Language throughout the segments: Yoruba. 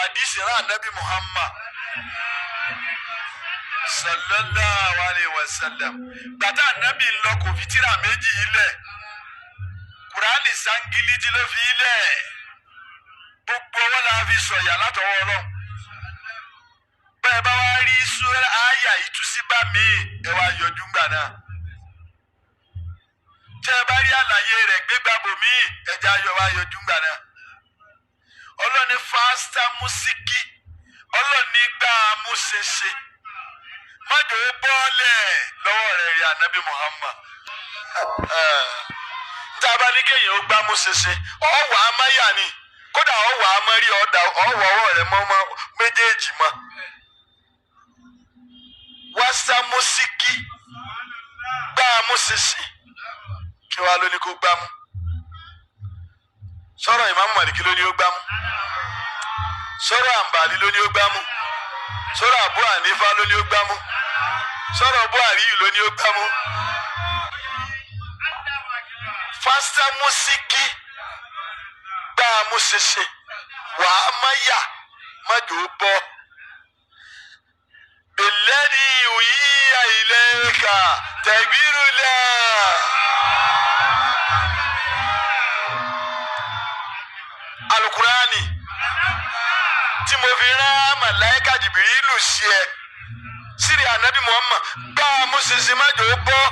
fàdísì rán ànábì Muhammad sallallahu alayhi wa sallam gbàtà ànábì lọ kò fi tírà méjì ilẹ̀ kùránì sangiliti ló fi ilẹ̀ gbogbo wọn la fi sọ̀yà látọwọ́ Ọlọ́run bẹ́ẹ̀ bá wá rí sura àyà ìtúsíbà mi ẹ wá yọjú gbà náà tẹ́ ẹ bá rí àlàyé rẹ̀ gbégbàbò mi ẹ̀jẹ̀ ayọ̀ wá yọjú gbà náà ọlọ́ni fásitá músíkì ọlọ́ni gbà múṣeṣe májò ó bọ́ọ̀lẹ̀ lọ́wọ́ rẹ̀ rí ànábì Muhammad tá a bá ní kéèyàn ó gbà múṣeṣe ọ̀wà amáyà ni kódà ọ̀wà amárí ọ̀dà ọ̀wọ̀ ọwọ́ rẹ̀ mọ́ méjèèjì mọ́ wásá músíkì gbà múṣeṣe kí wàá lóní kó gbà mú sọ̀rọ̀ Ìmáàmù Màlíkì ló ní ó gbà mú sọ̀rọ̀ Àǹbàlí ló ní ó gbà mú sọ̀rọ̀ Abu Hanifa ló ní ó gbà mú sọ̀rọ̀ Buhari ló ní ó gbà mú fásitá músíkì gbà mú ṣeṣe wàá má yà má jò ó bọ́ bẹ̀lẹ́ni òyìnbá ilẹ̀ ká tẹ̀gbìrú lẹ̀. alukurani tí mo fi rán màláíkà Jìbìrìlù sí ẹ sírí ànábì Muhammad gbà múṣeṣe má jò ó bọ́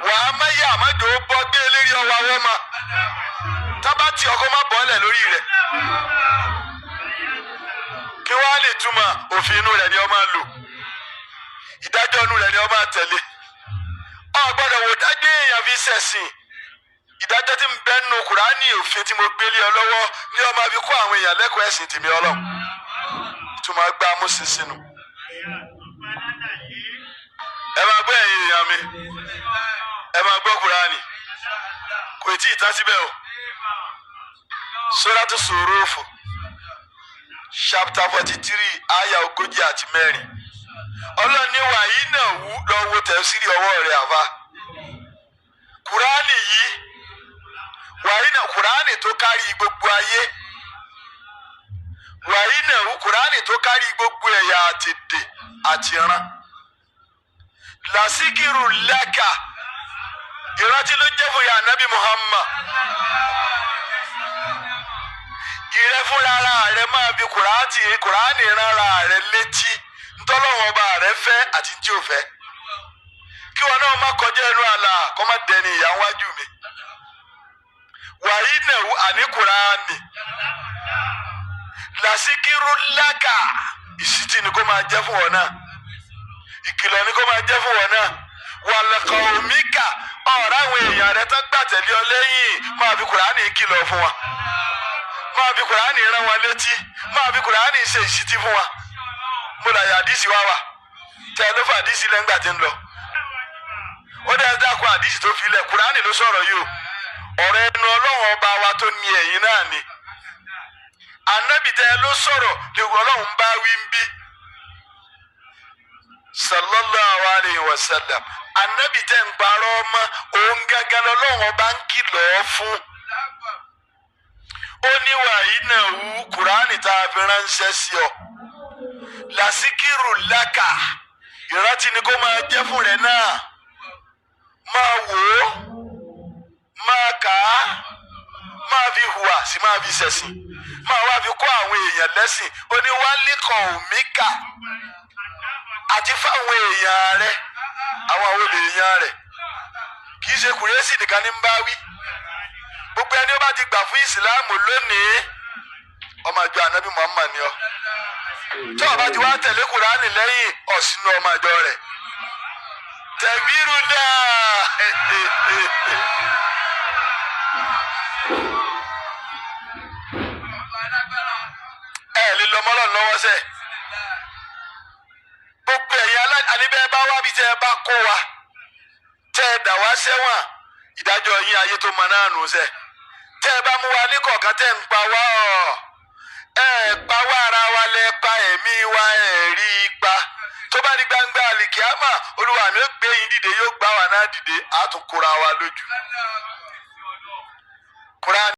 wàá má yà má jò ó bọ́ gbé eléri ọwọ́ àwọn ọmọ tábà tí ọkọ má bọ́ọ̀lẹ̀ lórí rẹ̀ kí wàá lè túmọ̀ òfin inú rẹ̀ ni ọ máa lò ìdájọ́ inú rẹ̀ ni ọ máa tẹ̀lé ọ gbọ́dọ̀ wò dájú èèyàn fi ṣẹ̀sìn ìdájọ́ tí ń bẹ nínú Kùránì òfin tí mo gbélé ọ lọ́wọ́ ni ọ máa fi kọ́ àwọn èèyàn lẹ́kọ̀ọ́ ẹ̀sìn tèmi Ọlọ́run tó máa gbá múṣeṣe nù. ẹ máa gbọ́ ẹ̀yin èèyàn mi ẹ máa gbọ́ Kùránì kò tí ì tán síbẹ̀ o Suratu Surufu chapter 43 aya 40 Ọlọ́run ní wàyí náà wú lọ́wọ́ tẹ̀síìrì ọwọ́ rẹ̀ àfa Kùránì yìí wàyí náà Kùránì tó kárí gbogbo ayé wàyí náà wú Kùránì tó kárí gbogbo ẹ̀yà àti èdè àti ìran làsíkìrù lẹ́kà ìrántí ló jẹ́ fún ya Ànábì Muhammad ìrẹ́ fúnra rẹ̀ máa fi Kùránì rárá rẹ̀ létí ntọ́lọ́wọ́n ọba rẹ̀ fẹ́ àti tí ò fẹ́ kí wọn náà má kọjá ẹnu àlà kọ́ má dẹni ìyá wájú mi wàyí náà àní Kùránì làsíkírù lákà ìṣítí ni kó máa jẹ́ fún wọn náà ìkìlọ̀ ni kó máa jẹ́ fún wọn náà wàlẹ̀kọ̀ òmíkà ọ̀rọ̀ àwọn èèyàn rẹ̀ tó gbà tẹ̀lé ọ lẹ́yìn máa fi Kùránì kìlọ̀ fún wa máa fi Kùránì rán wọn létí máa fi Kùránì ṣe ìṣítí fún wa mo là yà àdìsí wá wà tẹ ló fà àdìsí lẹ́ngbà tí ń lọ ó dẹ́ dákun àdìsí tó fi lẹ̀ Kùránì ló sọ̀rọ̀ yìí o ọ̀rọ̀ ẹnu Ọlọ́run ọba wa tó ní ẹ̀yìn náà ni Ànábì tẹ ló sọ̀rọ̀ ní Ọlọ́run bá wí ń bí sallallahu alayhi wa sallam Ànábì tẹ ń parọ́ ọmọ òun gángan lọ́lọ́run ọba ń kìlọ̀ fún ó ní wàyí náà wú Kùránì tá a fi ránṣẹ́ sí ọ làsíkìrù lákà ìrántí ni kó máa jẹ́ fún rẹ̀ náà máa wò ó máa kà á máa fi hùwà sí máa fi ṣẹ̀sìn máa wá fi kọ́ àwọn èèyàn lẹ́sìn ó ní wálíkọ̀ òmíkà àti fáwọn èèyàn rẹ̀ àwọn èèyàn rẹ̀ kì í ṣe kùrẹ́sì nìkan ní ń bá wí gbogbo ẹni ó bá ti gbà fún ìsìláàmù lónìí ọmọ ìjọ Ànábì Muhammad ni ọ tí ọba ti wá tẹ̀lé Kùránì lẹ́yìn ọ̀sìnú ọmọ ìjọ rẹ̀ tẹ̀bírù náà lè lọ mọ́lọ́ lọ́wọ́ sẹ́ gbogbo ẹ̀yin àníbẹ̀ bá wá bí tẹ́ ẹ bá kó wa tẹ́ ẹ dà wá sẹ́wọ̀n ìdájọ́ yín ayé tó mọ náà nù sẹ́ tẹ́ ẹ bá mú wa ní kọ̀ọ̀kan tẹ́ ń pa wá pa wá ara wa lẹ pa ẹ̀mí wa rí ipa tó bá ní gbangba àlìkíámà Olúwa mi ó gbé yín dìde yóò gbá wa náà dìde àtúnkúra wa lójú.